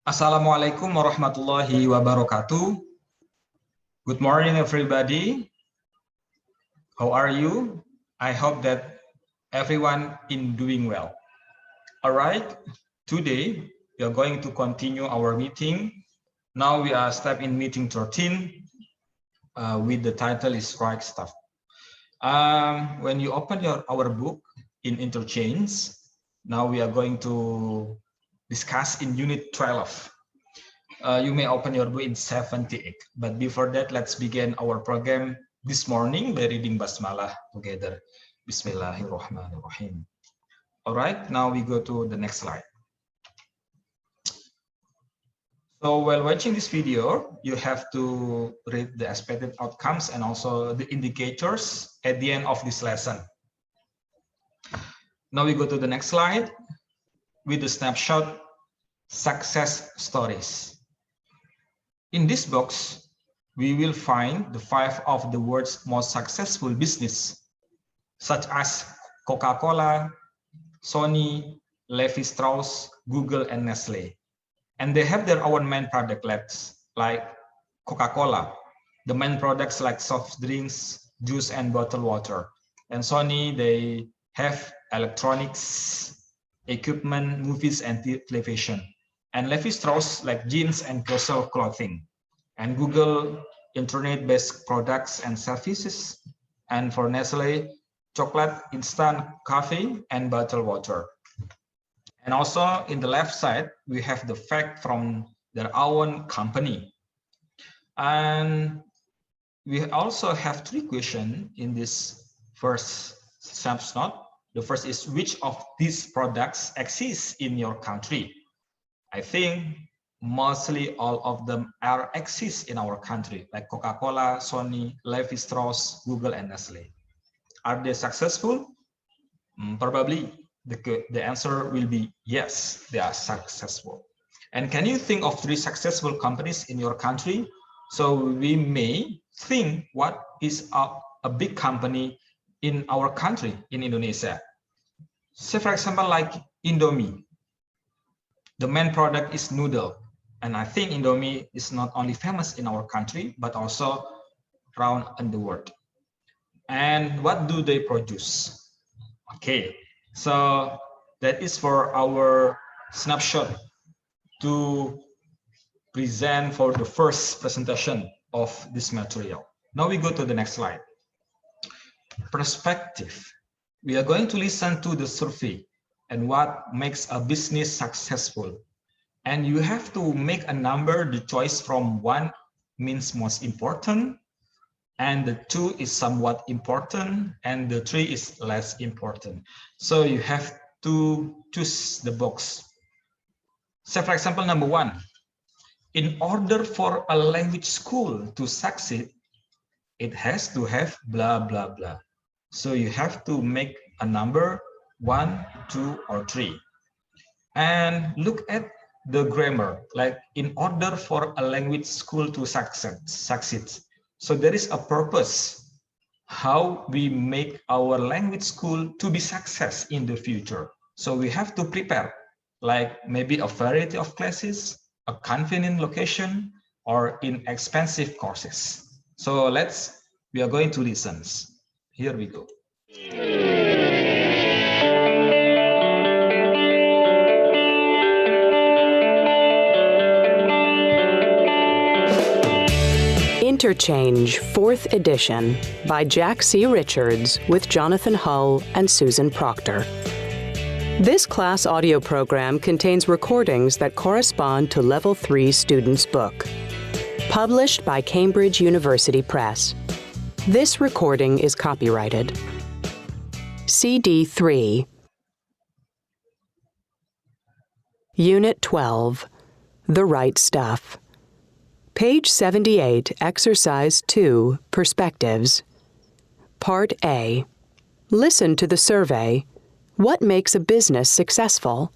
Assalamualaikum warahmatullahi wabarakatuh. Good morning, everybody. How are you? I hope that everyone is doing well. All right, today we are going to continue our meeting. Now we are in meeting 13 with the title is Right Stuff. When you open our book in Interchange, now we are going to discuss in unit 12. You may open your book in 78, but before that, let's begin our program this morning by reading Basmalah together. Bismillahirrahmanirrahim. All right, now we go to the next slide. So while watching this video, you have to read the expected outcomes and also the indicators at the end of this lesson. Now we go to the next slide with the snapshot success stories. In this box, we will find the 5 of the world's most successful business, such as Coca-Cola, Sony, Levi Strauss, Google, and Nestle. And they have their own main product like Coca-Cola, the main products like soft drinks, juice, and bottled water. And Sony, they have electronics, equipment, movies, and television. And Levi Strauss like jeans and casual clothing, and Google internet-based products and services, and for Nestle, chocolate, instant coffee, and bottled water. And also in the left side, we have the fact from their own company. And we also have 3 questions in this first snapshot. The first is, which of these products exists in your country? I think mostly all of them exist in our country, like Coca-Cola, Sony, Levi Strauss, Google, and Nestle. Are they successful? Probably the answer will be yes, they are successful. And can you think of 3 successful companies in your country? So we may think what is a big company in our country, in Indonesia. Say for example, like Indomie. The main product is noodle, and I think Indomie is not only famous in our country, but also around in the world. And what do they produce? Okay, so that is for our snapshot to present for the first presentation of this material. Now we go to the next slide. Perspective. We are going to listen to the survey and what makes a business successful. And you have to make a number. The choice from 1 means most important, and the 2 is somewhat important, and the 3 is less important. So you have to choose the box. So for example, number 1, in order for a language school to succeed, it has to have blah, blah, blah. So you have to make a number 1, 2, or 3. And look at the grammar, like in order for a language school to succeed. So there is a purpose how we make our language school to be success in the future. So we have to prepare like maybe a variety of classes, a convenient location, or inexpensive courses. So we are going to listen. Here we go. Interchange, 4th edition, by Jack C. Richards with Jonathan Hull and Susan Proctor. This class audio program contains recordings that correspond to Level 3 students' book. Published by Cambridge University Press. This recording is copyrighted. CD 3. Unit 12, The Right Stuff. Page 78, Exercise 2, Perspectives. Part A. Listen to the survey. What makes a business successful?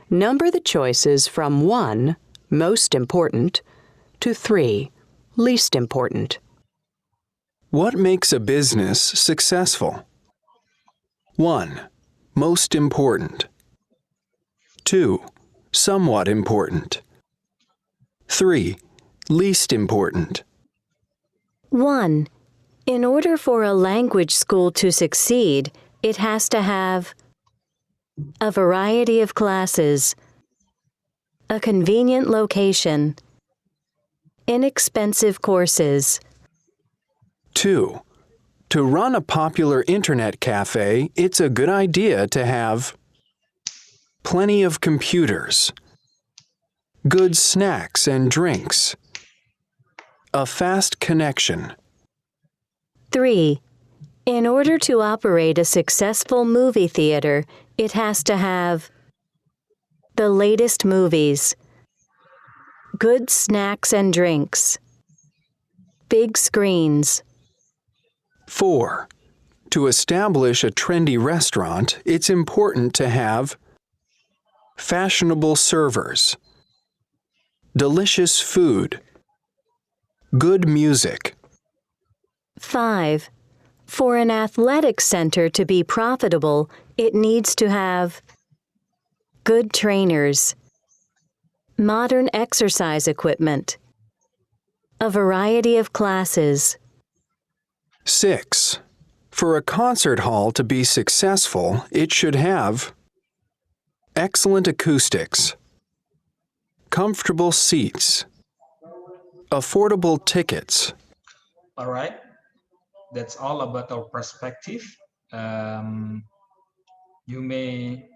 Number the choices from 1, most important, to 3, least important. What makes a business successful? 1. Most important. 2. Somewhat important. 3. Least important. 1. In order for a language school to succeed, it has to have a variety of classes, a convenient location, inexpensive courses. 2. To run a popular internet cafe, it's a good idea to have plenty of computers, good snacks and drinks, a fast connection. 3. In order to operate a successful movie theater, it has to have the latest movies, good snacks and drinks, big screens. 4. To establish a trendy restaurant, it's important to have fashionable servers, delicious food, good music. 5. For an athletic center to be profitable, it needs to have good trainers, modern exercise equipment, a variety of classes. 6. For a concert hall to be successful, it should have excellent acoustics, comfortable seats, affordable tickets. All right, that's all about our perspective. You may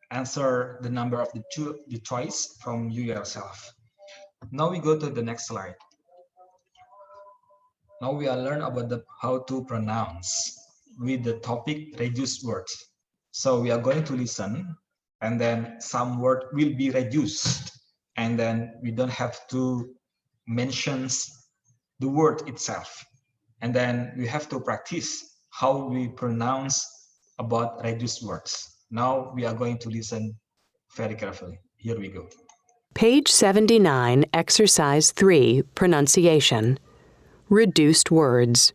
answer the number of the choice from you yourself. Now we go to the next slide. Now we are learn about how to pronounce with the topic reduced words. So we are going to listen, and then some word will be reduced, and then we don't have to mention the word itself. And then we have to practice how we pronounce about reduced words. Now we are going to listen very carefully. Here we go. Page 79, Exercise 3, Pronunciation. Reduced words.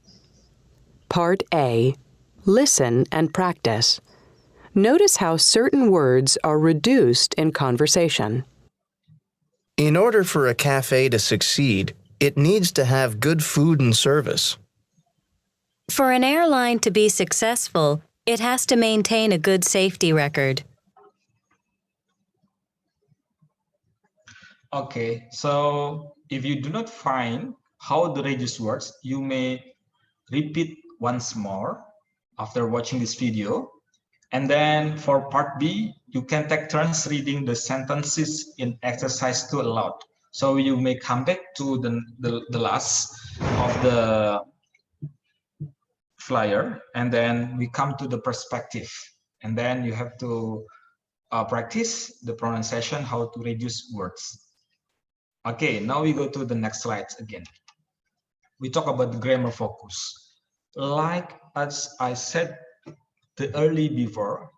Part A. Listen and practice. Notice how certain words are reduced in conversation. In order for a cafe to succeed, it needs to have good food and service. For an airline to be successful, it has to maintain a good safety record. Okay, so if you do not find how the reduced words, you may repeat once more after watching this video. And then for part B, you can take turns reading the sentences in exercise 2 aloud. So you may come back to the last of the flyer, and then we come to the perspective. And then you have to practice the pronunciation, how to reduce words. Okay, now we go to the next slides again. We talk about the grammar focus. Like as I said early before,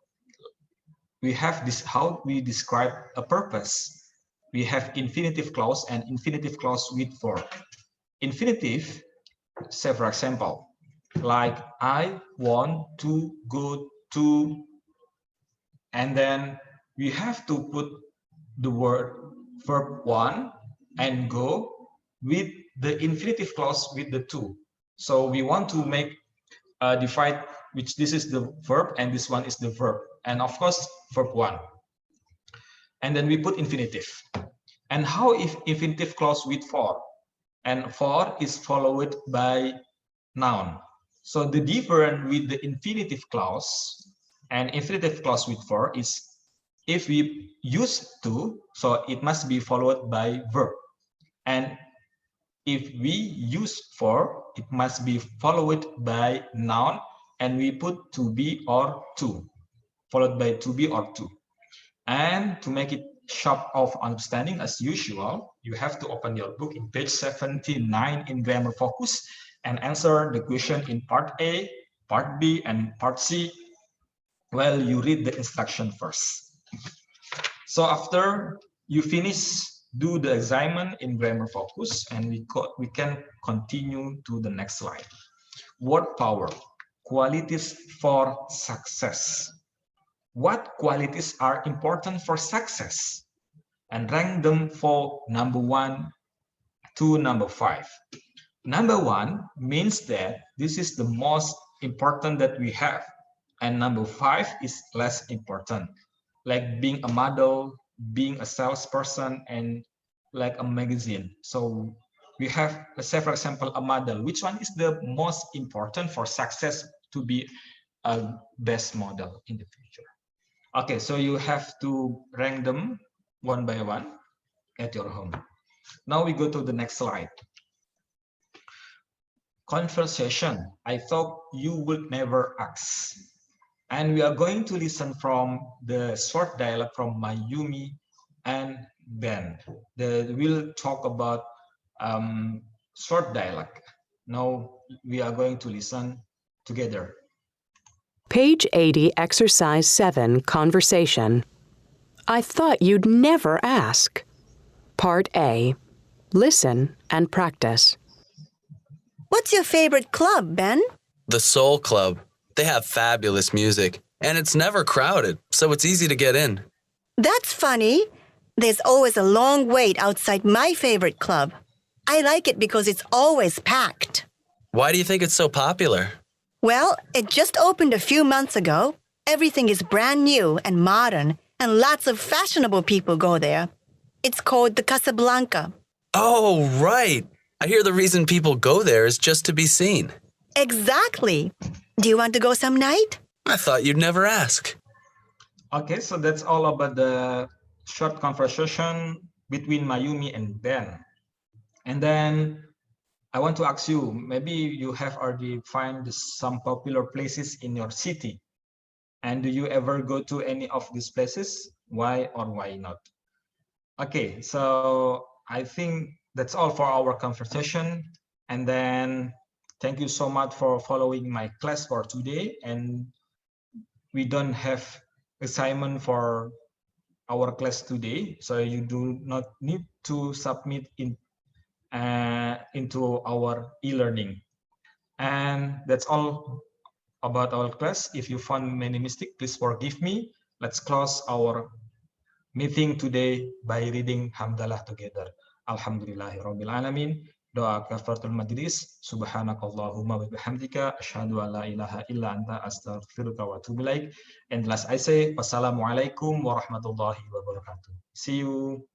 we have this how we describe a purpose. We have infinitive clause and infinitive clause with verb. Infinitive, say for example, like I want to go to, and then we have to put the word verb one and go with the infinitive clause with the to. So we want to make divide, which this is the verb and this one is the verb, and of course verb one. And then we put infinitive. And how if infinitive clause with for? And for is followed by noun. So the difference with the infinitive clause and infinitive clause with for is if we use to, so it must be followed by verb. And if we use for, it must be followed by noun, and we put to be or to, followed by to be or to. And to make it sharp of understanding, as usual, you have to open your book in page 79 in Grammar Focus and answer the question in part A, part B, and part C. Well, you read the instruction first. So after you finish, do the assignment in Grammar Focus, and we can continue to the next slide. Word power, qualities for success. What qualities are important for success? and rank them for number 1 to number 5. Number 1 means that this is the most important that we have, and number 5 is less important, like being a model, being a salesperson, and like a magazine. So we have, let's say for example, a model. Which one is the most important for success to be a best model in the future? Okay, so you have to rank them one by one at your home. Now we go to the next slide. Conversation. I thought you would never ask. And we are going to listen from the short dialogue from Mayumi and Ben. We'll talk about short dialogue. Now we are going to listen together. Page 80, Exercise 7, Conversation. I thought you'd never ask. Part A. Listen and practice. What's your favorite club, Ben? The Soul Club. They have fabulous music, and it's never crowded, so it's easy to get in. That's funny. There's always a long wait outside my favorite club. I like it because it's always packed. Why do you think it's so popular? Well, it just opened a few months ago. Everything is brand new and modern, and lots of fashionable people go there. It's called the Casablanca. Oh, right. I hear the reason people go there is just to be seen. Exactly. Do you want to go some night? I thought you'd never ask. Okay, so that's all about the short conversation between Mayumi and Ben. And then I want to ask you, maybe you have already found some popular places in your city. And do you ever go to any of these places? Why or why not? Okay, so I think that's all for our conversation. And then thank you so much for following my class for today. And we don't have assignment for our class today, so you do not need to submit into our e-learning. And that's all about our class. If you found many mistakes, please forgive me. Let's close our meeting today by reading Hamdalah together. Alhamdulillahi Rabbil Alamin. Doa kafaratul majlis. Subhanakallahumma wa bihamdika. Asyhadu an la ilaha illa anta astaghfiruka wa atubu ilaik. And last I say, wassalamualaikum warahmatullahi wabarakatuh. See you.